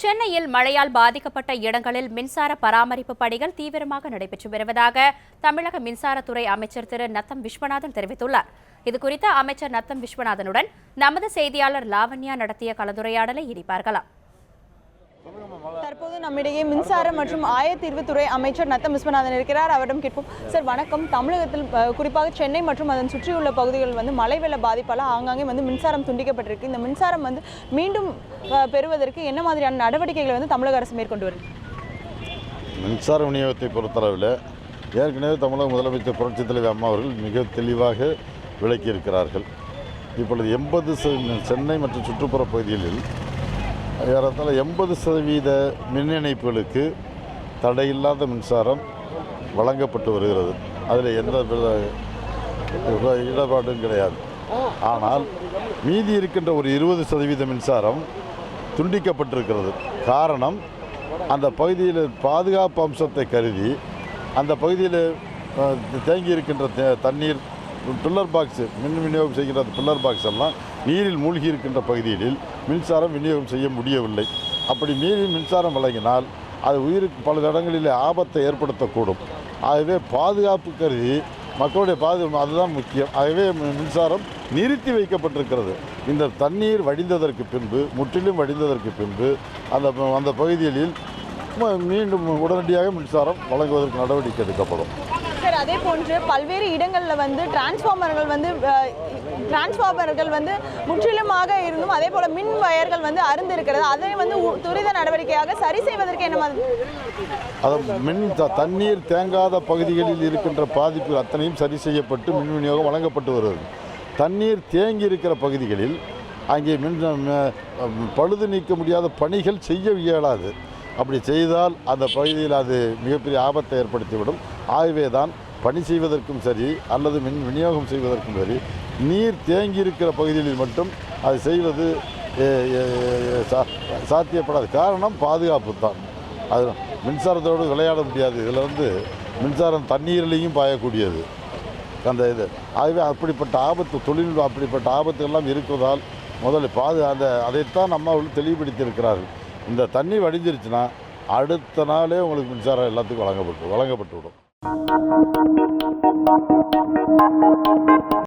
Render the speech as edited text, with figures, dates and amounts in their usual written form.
சென்னையில் மழையால் பாதிக்கப்பட்ட இடங்களில் மின்சார பராமரிப்பு பணிகள் தீவிரமாக நடைபெற்று வருவதாக தமிழக மின்சாரத்துறை அமைச்சர் திரு நத்தம் விஸ்வநாதன் தெரிவித்துள்ளார். இதுகுறித்து அமைச்சர் நத்தம் விஸ்வநாதனுடன் நமது செய்தியாளர் லாவண்யா நடத்திய கலந்துரையாடலை இனி பார்க்கலாம். தற்போது நம்மிடையே மின்சாரம் மற்றும் ஆயத்தீர்வுத்துறை அமைச்சர் நத்தம் விஸ்வநாதன் இருக்கிறார். அவரிடம் கேட்போம். சார் வணக்கம். தமிழகத்தில் குறிப்பாக சென்னை மற்றும் அதன் சுற்றியுள்ள பகுதிகள் மழை வெள்ள பாதிப்பால் ஆங்காங்கே மின்சாரம் துண்டிக்கப்பட்டிருக்கு. இந்த மின்சாரம் மீண்டும் பெறுவதற்கு என்ன மாதிரியான நடவடிக்கைகளை தமிழக அரசு மேற்கொண்டு வருது? மின்சார விநியோகத்தை பொறுத்தளவில் ஏற்கனவே தமிழக முதலமைச்சர் புரட்சித் தலைவர் அம்மா அவர்கள் மிக தெளிவாக விளக்கியிருக்கிறார்கள். இப்பொழுது 80 சென்னை மற்றும் சுற்றுப்புற பகுதிகளில் ஏறத்தாழ 80% மின் இணைப்புகளுக்கு தடையில்லாத மின்சாரம் வழங்கப்பட்டு வருகிறது. அதில் எந்த இடர்பாடும் கிடையாது. ஆனால் மீதி இருக்கின்ற ஒரு 20% மின்சாரம் துண்டிக்கப்பட்டிருக்கிறது. காரணம், அந்த பகுதியில் பாதுகாப்பு அம்சத்தை கருதி அந்த பகுதியில் தேங்கி இருக்கின்ற தண்ணீர் பில்லர் பாக்ஸு மின் விநியோகம் செய்கின்ற பில்லர் பாக்ஸ் எல்லாம் நீரில் மூழ்கி இருக்கின்ற பகுதிகளில் மின்சாரம் விநியோகம் செய்ய முடியவில்லை. அப்படி மீறி மின்சாரம் வழங்கினால் அது உயிருக்கு பல இடங்களில் ஆபத்தை ஏற்படுத்தக்கூடும். ஆகவே பாதுகாப்பு கருதி மக்களுடைய பாதுகாப்பு அதுதான் முக்கியம். ஆகவே மின்சாரம் நிறுத்தி வைக்கப்பட்டிருக்கிறது. இந்த தண்ணீர் வடிந்ததற்கு பின்பு, முற்றிலும் வடிந்ததற்கு பின்பு அந்த பகுதிகளில் மீண்டும் உடனடியாக மின்சாரம் வழங்குவதற்கு நடவடிக்கை எடுக்கப்படும். சார், அதே போன்று பல்வேறு இடங்களில் டிரான்ஸ்ஃபார்மர்கள் முற்றிலுமாக இருந்தும் அதே போல மின் வயர்கள் அருந்து இருக்கிறது. அதை துரித நடவடிக்கையாக சரி செய்வதற்கு என்ன மாதிரி மின் தண்ணீர் தேங்காத பகுதிகளில் இருக்கின்ற பாதிப்பு அத்தனையும் சரி செய்யப்பட்டு மின் விநியோகம் வழங்கப்பட்டு வருகிறது. தண்ணீர் தேங்கி இருக்கிற பகுதிகளில் அங்கே பழுது நீக்க முடியாத பணிகள் செய்ய இயலாது. அப்படி செய்தால் அந்த பகுதியில் அது மிகப்பெரிய ஆபத்தை ஏற்படுத்திவிடும். ஆகவே தான் பணி செய்வதற்கும் சரி அல்லது மின் விநியோகம் செய்வதற்கும் சரி நீர் தேங்கி இருக்கிற பகுதிகளில் மட்டும் அது செய்வது சாத்தியப்படாது. காரணம் பாதுகாப்பு தான். அது மின்சாரத்தோடு விளையாட முடியாது. இதில் மின்சாரம் தண்ணீரிலையும் பாயக்கூடியது அந்த இது. ஆகவே அப்படிப்பட்ட ஆபத்து தொழில்நுட்பம் அப்படிப்பட்ட ஆபத்துகள்லாம் இருப்பதால் முதல்ல அதைத்தான் நம்ம தெளிவுபடுத்தியிருக்கிறார்கள். இந்த தண்ணி வடிஞ்சிருச்சுன்னா அடுத்த நாளே உங்களுக்கு மின்சாரம் எல்லாத்துக்கும் வழங்கப்பட்டு விடும்.